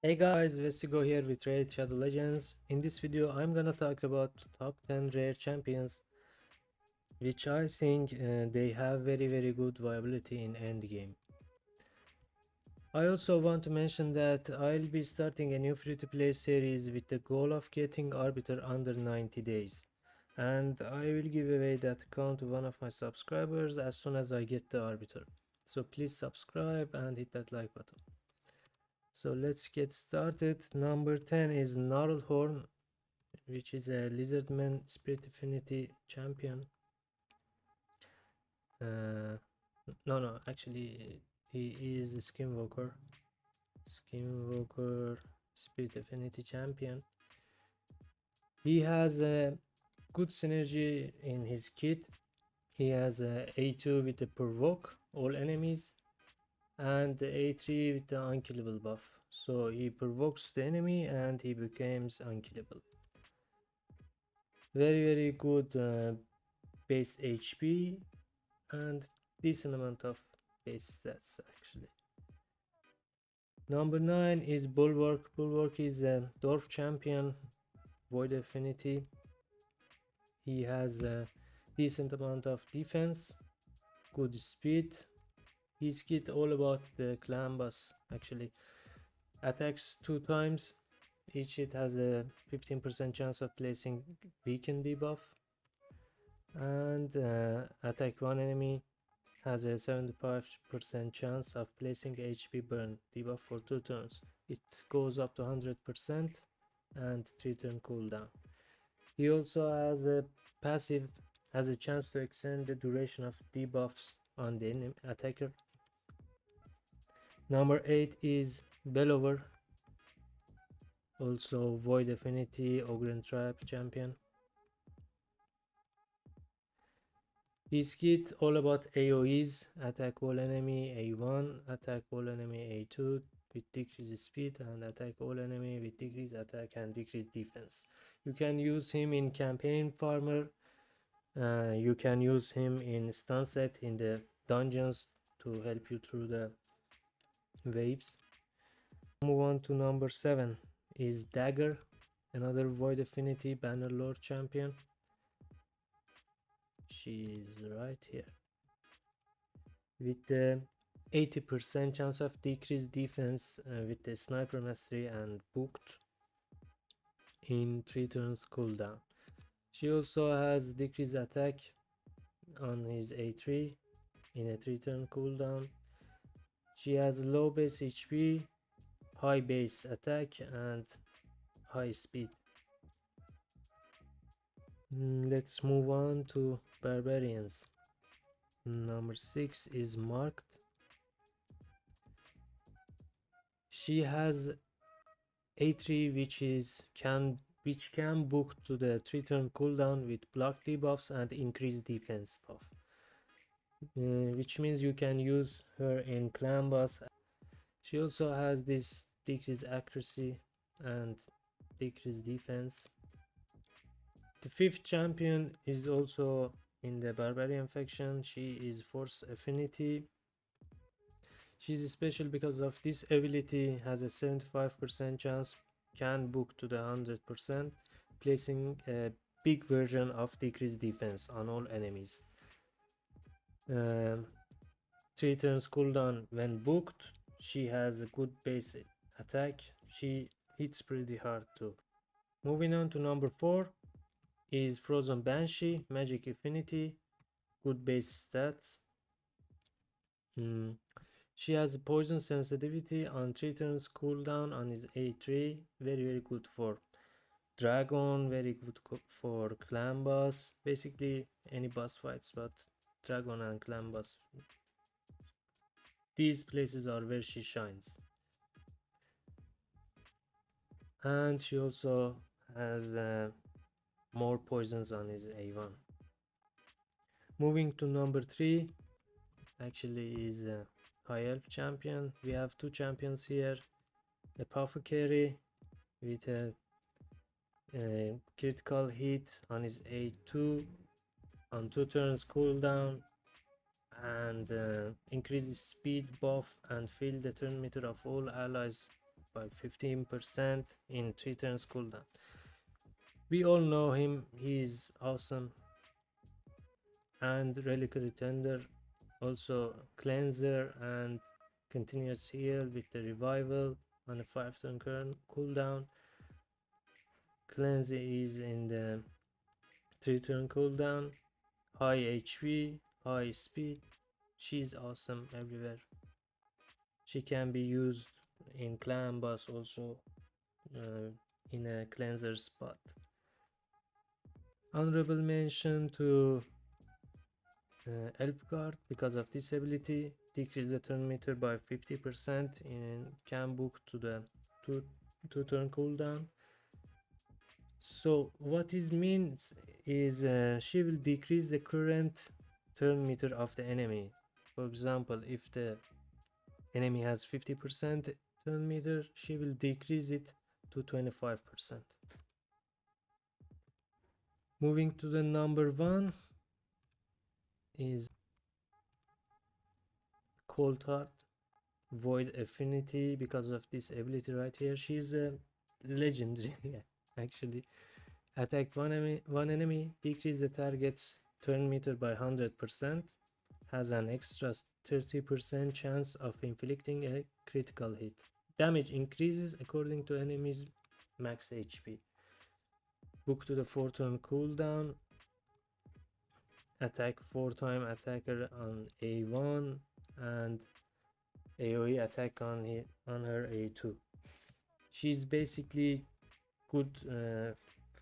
Hey guys, Vesigo here with Raid Shadow Legends. In this video, I'm gonna talk about top 10 rare champions, which I think they have very good viability in endgame. I also want to mention that I'll be starting a new free-to-play series with the goal of getting Arbiter under 90 days. And I will give away that account to one of my subscribers as soon as I get the Arbiter. So please subscribe and hit that like button. So let's get started. Number 10 is Gnarlhorn, which is a Lizardman Spirit Affinity champion. No, actually, he is a Skinwalker. Skinwalker Spirit Affinity champion. He has a good synergy in his kit. He has a A2 with the provoke all enemies and the A3 with the unkillable buff. So he provokes the enemy and he becomes unkillable. Very good base HP and decent amount of base stats actually. Number 9 is Bulwark. Bulwark is a dwarf champion, void affinity. He has a decent amount of defense, good speed. His kit all about the clan boss actually. Attacks 2 times. Each hit has a 15% chance of placing weaken debuff. And attack one enemy has a 75% chance of placing HP burn debuff for 2 turns. It goes up to 100% and 3 turn cooldown. He also has a passive, has a chance to extend the duration of debuffs on the enemy attacker. Number 8 is Bellover, also void affinity Ogren Trap champion. His kit all about AoEs, attack all enemy A1, attack all enemy A2 with decreased speed, and attack all enemy with decreased attack and decreased defense. You can use him in campaign farmer, you can use him in stun set in the dungeons to help you through the waves. Move on to number 7 is Dagger, another void affinity Bannerlord champion. She is right here. With the 80% chance of decreased defense with the sniper mastery and booked in 3 turns cooldown. She also has decreased attack on his A3 in a 3 turn cooldown. She has low base HP, high base attack and high speed. Let's move on to barbarians. Number 6 is Marked. She has A3 which can book to the 3 turn cooldown with block debuffs and increased defense buff, which means you can use her in clan boss. She also has this decreased accuracy and decreased defense. The 5th champion is also in the barbarian faction. She is force affinity. She's special because of this ability, has a 75% chance, can book to the 100%, placing a big version of decreased defense on all enemies. 3 turns cooldown when booked. She has a good base attack. She hits pretty hard too. Moving on to number 4 is Frozen Banshee, magic affinity, good base stats. She has poison sensitivity on 3 turns cooldown on his A3. Very good for dragon, very good for clan boss, basically any boss fights, but dragon and clan boss, these places are where she shines. And she also has more poisons on his A1. Moving to number 3, actually is a high elf champion. We have 2 champions here, Apothecary with a critical hit on his A2 on 2 turns cooldown and increases speed buff and fill the turn meter of all allies by 15% in 3 turns cooldown. We all know him, he's awesome. And Reliquary Tender, also cleanser and continuous heal with the revival on a 5 turn cooldown. Cleanse is in the 3 turn cooldown. High HP, high speed. She's awesome everywhere. She can be used in clan boss also, in a cleanser spot. Honorable mention to Elf Guard because of this ability. Decrease the turn meter by 50% in can book to the 2 turn cooldown. So what it means is she will decrease the current turn meter of the enemy. For example, if the enemy has 50% turn meter, she will decrease it to 25%. Moving to the number 1 is Cold Heart Void Affinity because of this ability right here. She's a legendary actually. Attack one enemy, decrease the target's turn meter by 100%, has an extra 30% chance of inflicting a critical hit. Damage increases according to enemy's max HP. Book to the 4 turn cooldown. Attack 4 time attacker on A1 and AoE attack on her A2. She's basically good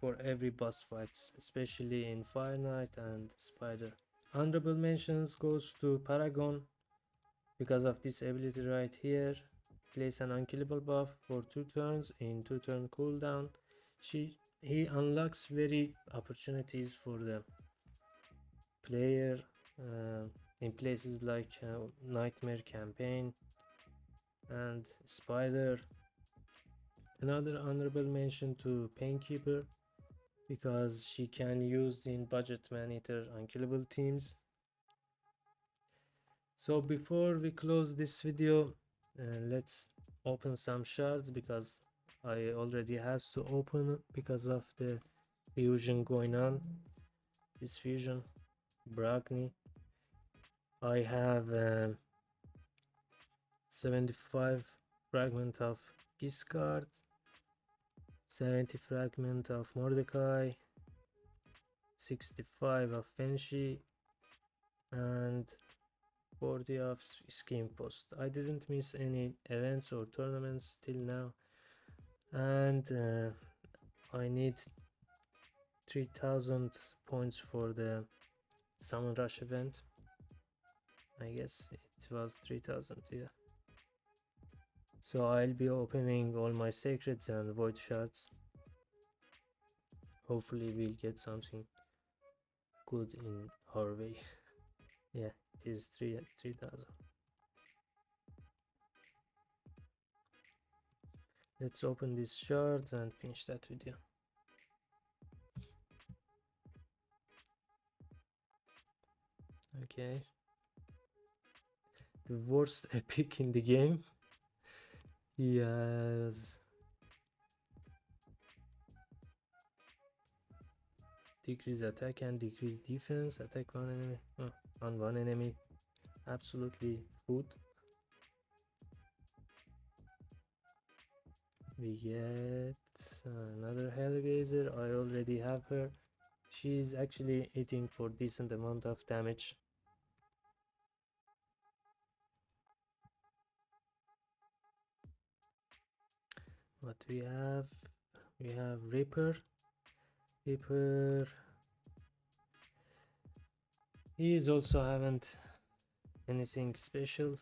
for every boss fights, especially in Fire Knight and Spider. Honorable mentions goes to Paragon because of this ability right here. Place an unkillable buff for 2 turns in 2 turn cooldown. He unlocks very opportunities for the player in places like Nightmare Campaign and Spider. Another honorable mention to Painkeeper because she can use in budget man-eater unkillable teams. So before we close this video, let's open some shards because I already has to open because of the fusion going on. This fusion, Bragni. I have 75 fragment of Giscard, 70 fragment of Mordecai, 65 of Fenshi, and 40 of Scheme Post. I didn't miss any events or tournaments till now, and I need 3000 points for the Summon Rush event. I guess it was 3000, yeah. So I'll be opening all my secrets and void shards. Hopefully we'll get something good in our way. Yeah, it is 3000. Let's open these shards and finish that video. Okay. The worst epic in the game. He has decrease attack and decrease defense. Attack one enemy on one enemy. Absolutely food. We get another Hellgazer. I already have her. She's actually hitting for decent amount of damage. What we have Reaper. He's also haven't anything special.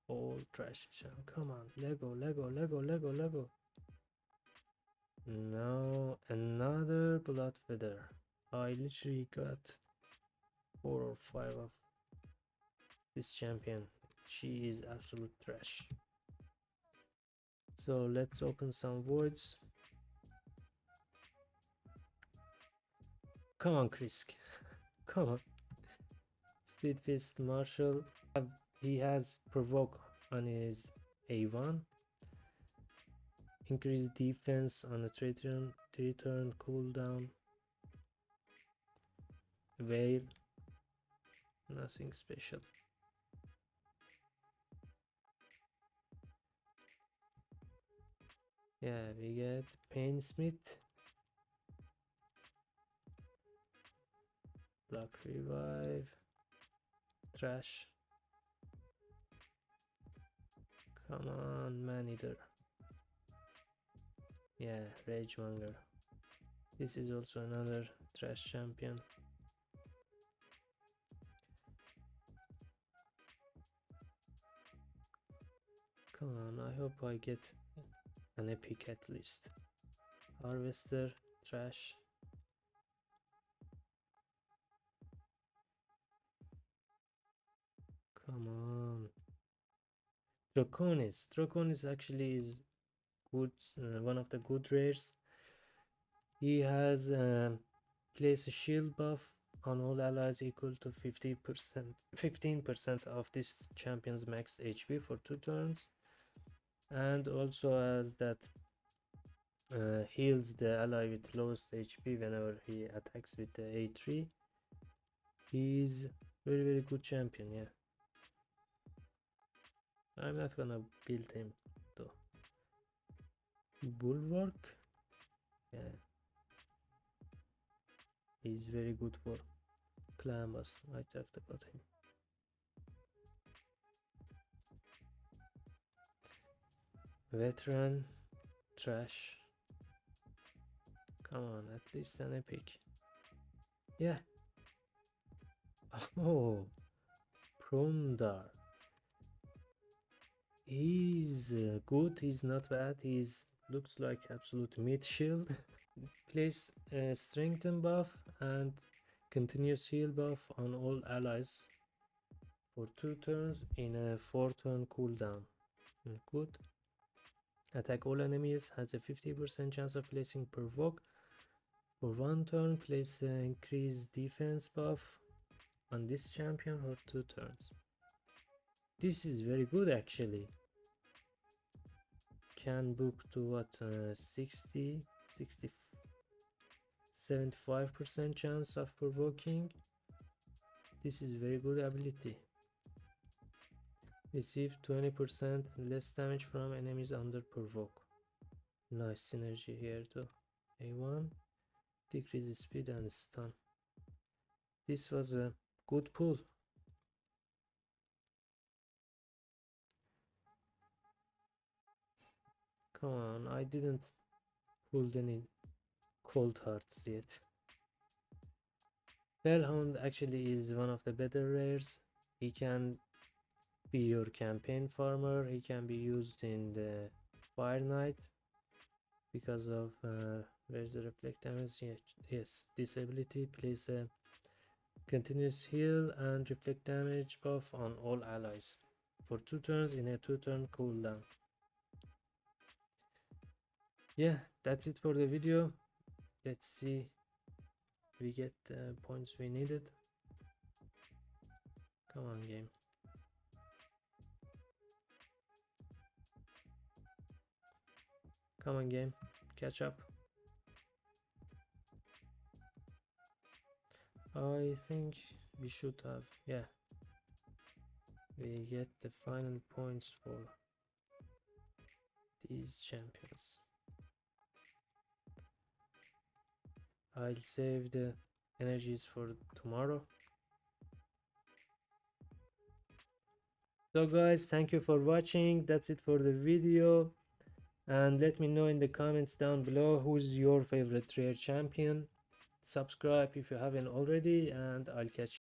All trash. Come on, Lego. No, another blood feather. I literally got 4 or 5 of this champion. She is absolute trash. So let's open some voids. Come on, Krisk. Come on. Steadfast Marshal. He has provoke on his A1. Increase defense on a 3 turn cooldown. Veil, nothing special. Yeah, we get Painsmith, Block Revive, Trash. Come on, man eater. Yeah, Rage Monger. This is also another trash champion. Come on, I hope I get an epic at least. Harvester, trash. Come on. Draconis. Draconis actually is good, one of the good rares. He has place a shield buff on all allies equal to 15% of this champion's max HP for 2 turns, and also has that heals the ally with lowest HP whenever he attacks with the A3. He's very good champion. Yeah, I'm not gonna build him though. Bulwark, yeah, he's very good for clan boss. I talked about him. Veteran, trash. Come on, at least an epic. Yeah. Oh, Promdar. He's good, he's not bad. He's looks like absolute mid shield. Place a strengthen buff and continuous heal buff on all allies for 2 turns in a 4-turn cooldown. Good. Attack all enemies, has a 50% chance of placing provoke. For 1 turn, place increase defense buff on this champion for 2 turns. This is very good actually. Can book to what, 60 75% chance of provoking. This is very good ability. Receive 20% less damage from enemies under provoke. Nice synergy here too. A1, decrease speed and stun. This was a good pull. Come on, I didn't pull any cold hearts yet. Bellhound actually is one of the better rares. He can be your campaign farmer. He can be used in the Fire Knight because of where's the reflect damage? Yes, this ability plays a continuous heal and reflect damage buff on all allies for 2 turns in a 2-turn cooldown. Yeah, that's it for the video. Let's see if we get the points we needed. Come on, game. Come on, game. Catch up. I think we should have, yeah. We get the final points for these champions. I'll save the energies for tomorrow. So guys, thank you for watching. That's it for the video, and let me know in the comments down below who's your favorite rare champion. Subscribe if you haven't already, and I'll catch you